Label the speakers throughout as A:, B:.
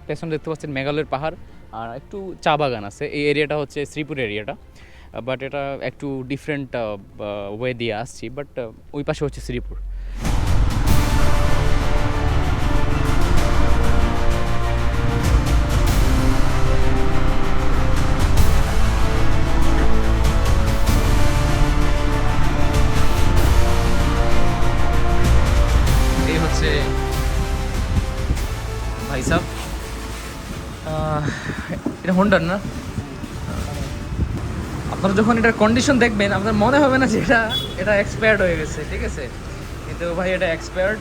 A: পেছনে দেখতে পাচ্ছেন মেঘালয়ের পাহাড় আর একটু চা বাগান আছে। এই এরিয়াটা হচ্ছে শ্রীপুর এরিয়াটা, বাট এটা একটু ডিফারেন্ট ওয়ে দিয়ে আসছি, বাট ওই পাশে হচ্ছে শ্রীপুর। এই হচ্ছে ভাই সাহ, এটা হোন্ডার না? আপনারা যখন এটার কন্ডিশন দেখবেন আপনার মনে হবে না যে এটা এক্সপায়ার্ড হয়ে গেছে, ঠিক আছে? কিন্তু ভাই এটা এক্সপায়ার্ড,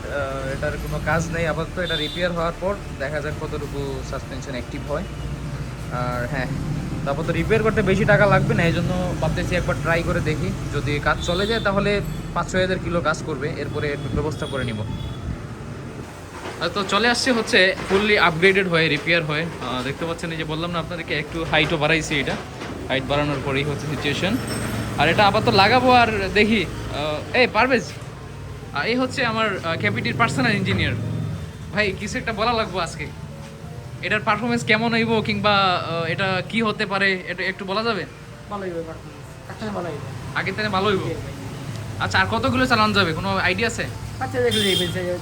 A: এটার কোনো কাজ নেই আপাতত। এটা রিপেয়ার হওয়ার পর দেখা যাক কতটুকু সাসপেনশন অ্যাক্টিভ হয়। আর হ্যাঁ, তারপর তো রিপেয়ার করতে বেশি টাকা লাগবে না, এই জন্য ভাবতেছি একবার ট্রাই করে দেখি। যদি কাজ চলে যায় তাহলে 5-6 হাজার কিলো কাজ করবে, এরপরে এর ব্যবস্থা করে নিব। তো চলে আসছে হচ্ছে ফুললি আপগ্রেডেড হয়ে, রিপেয়ার হয়ে। দেখতে পাচ্ছেন, এই যে বললাম না আপনাদেরকে, একটু হাইটও বাড়াইছি। এটা হাইট বাড়ানোর পরেই হচ্ছে সিচুয়েশন। আর এটা আপাতত লাগাবো আর দেখি। এই পারভেজ, এই হচ্ছে আমার ক্যাপিটির পার্সোনাল ইঞ্জিনিয়ার। ভাই কিছু একটা বলা লাগবো আজকে, এটার পারফরমেন্স কেমন হইব কিংবা এটা কি হতে পারে, এটা একটু বলা যাবে?
B: ভালোই হবে পারফরমেন্স, একটা ভালোই হবে।
A: আগের থেকে ভালো হইব। আচ্ছা, আর কতগুলো চালানো যাবে, কোনো আইডিয়া আছে?
B: আচ্ছা দেখলে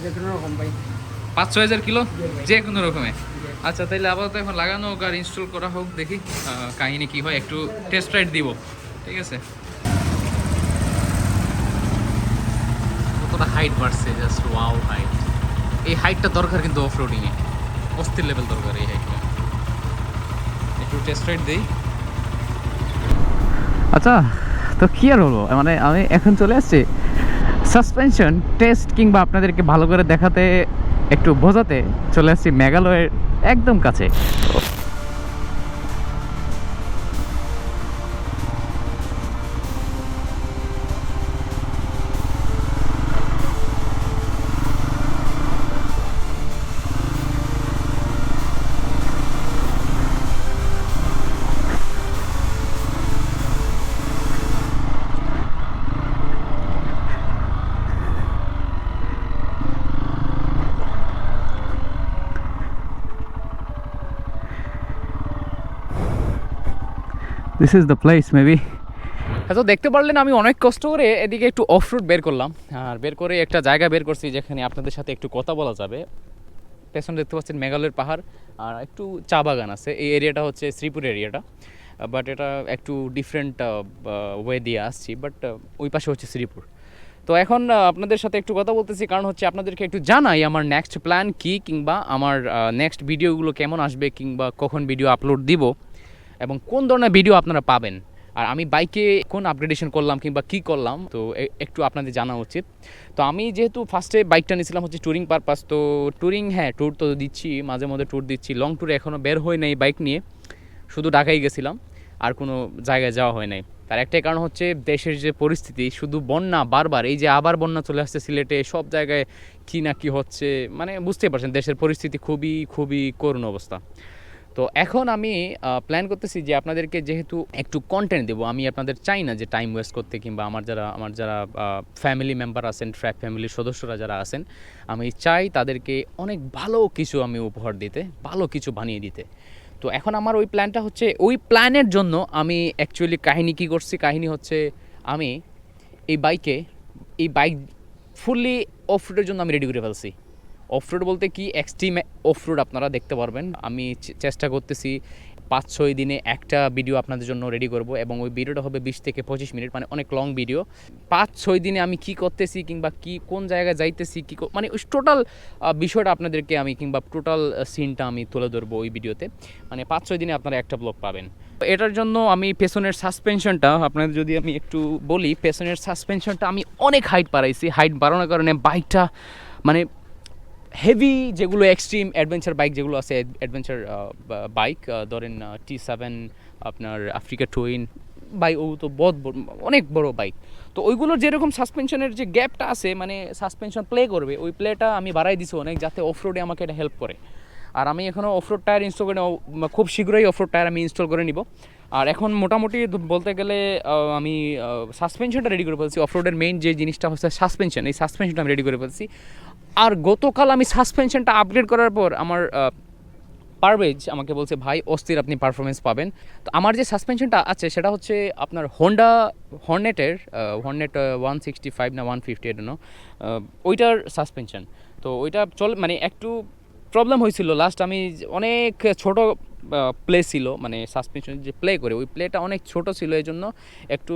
B: যে কোনো রকম ভাই
A: 5-6 হাজার কিলো যে কোনো রকমে। আচ্ছা, তাইলে আপাতত এখন লাগানো হোক আর ইনস্টল করা হোক, দেখি কাহিনী কি হয়, একটু টেস্ট রাইড দিব, ঠিক আছে? কতটা হাইট বাড়ছে, জাস্ট ওয়াও হাইট। এই হাইটটা দরকার কিন্তু অফ রোডিংয়ে, অস্থির লেভেল দরকার এই হাইটটা। একটু টেস্ট রাইড দিই। আচ্ছা, তো কি আর বলবো, মানে আমি এখন চলে আসছি সাসপেনশন টেস্ট কিংবা আপনাদেরকে ভালো করে দেখাতে, একটু বোঝাতে চলে আসছি মেঘালয়ের একদম কাছে। This is the place maybe. তো দেখতে পারলেন আমি অনেক কষ্ট করে এদিকে একটু অফ রুট বের করলাম, আর বের করে একটা জায়গা বের করছি যেখানে আপনাদের সাথে একটু কথা বলা যাবে। পেছনে দেখতে পাচ্ছেন মেঘালয়ের পাহাড় আর একটু চা বাগান আছে। এই এরিয়াটা হচ্ছে শ্রীপুর এরিয়াটা, বাট এটা একটু ডিফারেন্ট ওয়ে দিয়ে আসছি, বাট ওই পাশে হচ্ছে শ্রীপুর। তো এখন আপনাদের সাথে একটু কথা বলতেছি, কারণ হচ্ছে আপনাদেরকে একটু জানাই আমার নেক্সট প্ল্যান কী, কিংবা আমার নেক্সট ভিডিওগুলো কেমন আসবে, কিংবা কখন ভিডিও আপলোড দিব এবং কোন ধরনের ভিডিও আপনারা পাবেন। আর আমি বাইকে কোন আপগ্রেডেশন করলাম কিংবা কী করলাম, তো একটু আপনাদের জানা উচিত। তো আমি যেহেতু ফার্স্টে বাইকটা নিয়েছিলাম হচ্ছে ট্যুরিং পারপাস, তো ট্যুরিং, হ্যাঁ ট্যুর তো দিচ্ছি, মাঝে মধ্যে ট্যুর দিচ্ছি। লং ট্যুরে এখনও বের হয়ে নাই বাইক নিয়ে, শুধু ঢাকায় গেছিলাম, আর কোনো জায়গায় যাওয়া হয় নাই। তার একটাই কারণ হচ্ছে দেশের যে পরিস্থিতি, শুধু বন্যা বারবার, এই যে আবার বন্যা চলে আসছে সিলেটে, সব জায়গায় কী না কী হচ্ছে, মানে বুঝতেই পারছেন দেশের পরিস্থিতি খুবই খুবই করুণ অবস্থা। তো এখন আমি প্ল্যান করতেছি যে আপনাদেরকে যেহেতু একটু কন্টেন্ট দেবো, আমি আপনাদের চাই না যে টাইম ওয়েস্ট করতে, কিংবা আমার যারা ফ্যামিলি মেম্বার আছেন, ট্র্যাক ফ্যামিলির সদস্যরা যারা আছেন, আমি চাই তাদেরকে অনেক ভালো কিছু আমি উপহার দিতে, ভালো কিছু বানিয়ে দিতে। তো এখন আমার ওই প্ল্যানটা হচ্ছে, ওই প্ল্যানের জন্য আমি অ্যাকচুয়ালি কাহিনী কী করছি, কাহিনী হচ্ছে আমি এই বাইক ফুললি অফ রোডের জন্য আমি রেডি করে ফেলছি। অফরোড বলতে কি, এক্সট্রিম অফরোড আপনারা দেখতে পারবেন। আমি চেষ্টা করতেছি 5-6 দিনে একটা ভিডিও আপনাদের জন্য রেডি করব, এবং ওই ভিডিওটা হবে 20 থেকে 25 মিনিট, মানে অনেক লং ভিডিও। 5-6 দিনে আমি কি করতেছি কিংবা কি কোন জায়গায় যাইতেছি, মানে ওই টোটাল বিষয়টা আপনাদেরকে আমি, কিংবা টোটাল সিনটা আমি তুলে ধরবো ওই ভিডিওতে। মানে 5-6 দিনে আপনারা একটা ব্লগ পাবেন। এটার জন্য আমি পেছনের সাসপেনশনটা আপনাদের যদি আমি একটু বলি, পেছনের সাসপেনশনটা আমি অনেক হাইট বাড়াইছি। হাইট বাড়ানোর কারণে বাইকটা মানে হেভি, যেগুলো এক্সট্রিম অ্যাডভেঞ্চার বাইক যেগুলো আছে, অ্যাডভেঞ্চার বাইক ধরেন T7, আপনার আফ্রিকা টুইন, বাই ও তো অনেক বড় বাইক। তো ওইগুলোর যেরকম সাসপেনশনের যে গ্যাপটা আছে, মানে সাসপেনশন প্লে করবে, ওই প্লেটা আমি বাড়াই দিছি অনেক, যাতে অফরোডে আমাকে এটা হেল্প করে। আর আমি এখনও অফরোড টায়ার ইনস্টল করে, খুব শীঘ্রই অফরোড টায়ার আমি ইনস্টল করে নিব। আর এখন মোটামুটি বলতে গেলে আমি সাসপেনশনটা রেডি করে ফেলছি। অফরোডের মেইন যে জিনিসটা হচ্ছে সাসপেনশন, এই সাসপেনশনটা আমি রেডি করে ফেলছি। আর গতকাল আমি সাসপেনশনটা আপগ্রেড করার পর আমার পারভেজ আমাকে বলছে ভাই অস্থির আপনি পারফরমেন্স পাবেন। তো আমার যে সাসপেনশনটা আছে সেটা হচ্ছে আপনার হর্নেটের 165 না 150 এটা ওইটার সাসপেনশন। তো ওইটা মানে একটু প্রবলেম হয়েছিল লাস্ট আমি অনেক ছোট প্লে ছিল, মানে সাসপেনশন যে প্লে করে ওই প্লেটা অনেক ছোট ছিল, এই জন্য একটু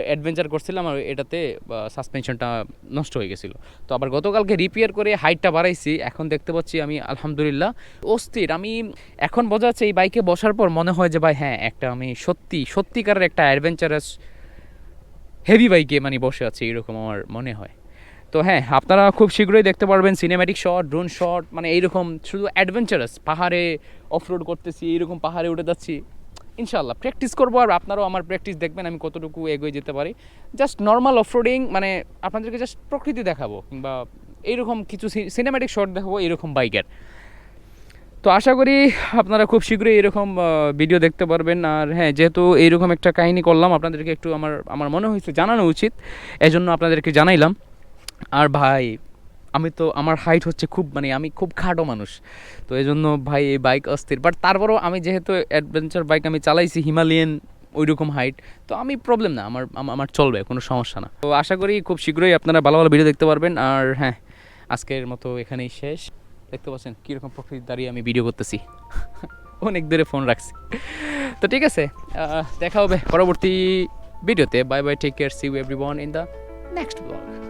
A: অ্যাডভেঞ্চার করছিলাম আর এটাতে সাসপেনশনটা নষ্ট হয়ে গেছিলো। তো আবার গতকালকে রিপেয়ার করে হাইটটা বাড়াইছি, এখন দেখতে পাচ্ছি আমি আলহামদুলিল্লাহ অস্থির। আমি এখন বোঝা যাচ্ছে এই বাইকে বসার পর মনে হয় যে ভাই হ্যাঁ একটা আমি সত্যিকারের একটা অ্যাডভেঞ্চারাস হেভি বাইকে মানে বসে আছি এরকম আমার মনে হয়। তো হ্যাঁ, আপনারা খুব শীঘ্রই দেখতে পারবেন সিনেম্যাটিক শট, ড্রোন শট, মানে এইরকম শুধু অ্যাডভেঞ্চারাস পাহাড়ে অফরোড করতেছি, এইরকম পাহাড়ে উঠে যাচ্ছি। ইনশাআল্লাহ প্র্যাকটিস করবো আর আপনারাও আমার প্র্যাকটিস দেখবেন আমি কতটুকু এগিয়ে যেতে পারি। জাস্ট নর্মাল অফরোডিং, মানে আপনাদেরকে জাস্ট প্রকৃতি দেখাবো কিংবা এইরকম কিছু সিনেম্যাটিক শট দেখাবো এইরকম বাইকের। তো আশা করি আপনারা খুব শীঘ্রই এরকম ভিডিও দেখতে পারবেন। আর হ্যাঁ, যেহেতু এইরকম একটা কাহিনী করলাম আপনাদেরকে একটু আমার মনে হয়েছে জানানো উচিত, এজন্য আপনাদেরকে জানাইলাম। আর ভাই আমি তো আমার হাইট হচ্ছে খুব, মানে আমি খুব খাটো মানুষ, তো এই জন্য ভাই এই বাইক অস্থির। বাট তারপরও আমি যেহেতু অ্যাডভেঞ্চার বাইক আমি চালাইছি হিমালয়ান ওই রকম হাইট, তো আমি প্রবলেম না, আমার চলবে, কোনো সমস্যা না। তো আশা করি খুব শীঘ্রই আপনারা ভালো ভালো ভিডিও দেখতে পারবেন। আর হ্যাঁ, আজকের মতো এখানেই শেষ। দেখতে পাচ্ছেন কীরকম প্রকৃতি দাঁড়িয়ে আমি ভিডিও করতেছি অনেক দূরে ফোন রাখছি। তো ঠিক আছে, দেখা হবে পরবর্তী ভিডিওতে। Bye bye, take care, see you everyone in the next blog.